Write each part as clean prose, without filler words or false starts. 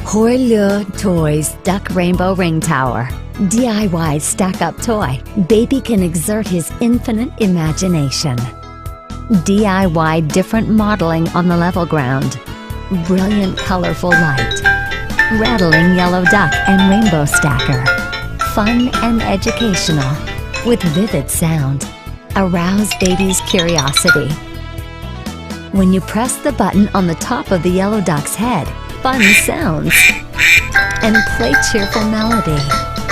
Hola Toys Duck Rainbow Ring Tower. DIY stack-up toy. Baby can exert his infinite imagination. DIY different modeling on the level ground. Brilliant colorful light. Rattling yellow duck and rainbow stacker. Fun and educational. With vivid sound. Arouse baby's curiosity. When you press the button on the top of the yellow duck's head, fun sounds. And play cheerful melody.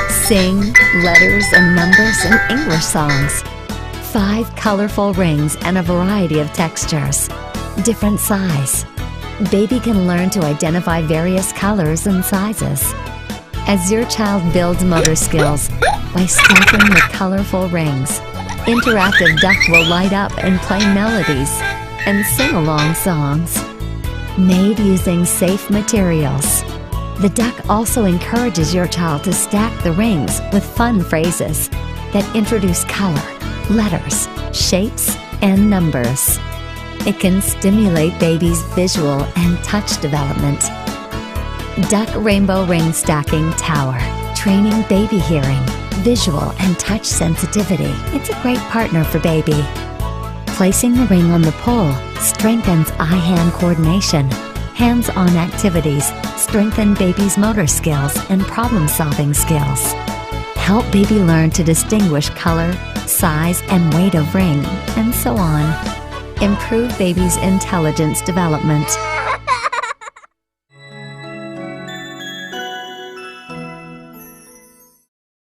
Sing letters and numbers and English songs. 5 colorful rings and a variety of textures. Different size. Baby can learn to identify various colors and sizes. As your child builds motor skills by stacking the colorful rings, interactive duck will light up and play melodies and sing along songs. Made using safe materials. The duck also encourages your child to stack the rings with fun phrases that introduce color, letters, shapes, and numbers. It can stimulate baby's visual and touch development. Duck Rainbow Ring Stacking Tower. Training baby hearing, visual, and touch sensitivity. It's a great partner for baby. Placing the ring on the pole strengthens eye-hand coordination. Hands-on activities strengthen baby's motor skills and problem-solving skills. Help baby learn to distinguish color, size, and weight of ring, and so on. Improve baby's intelligence development.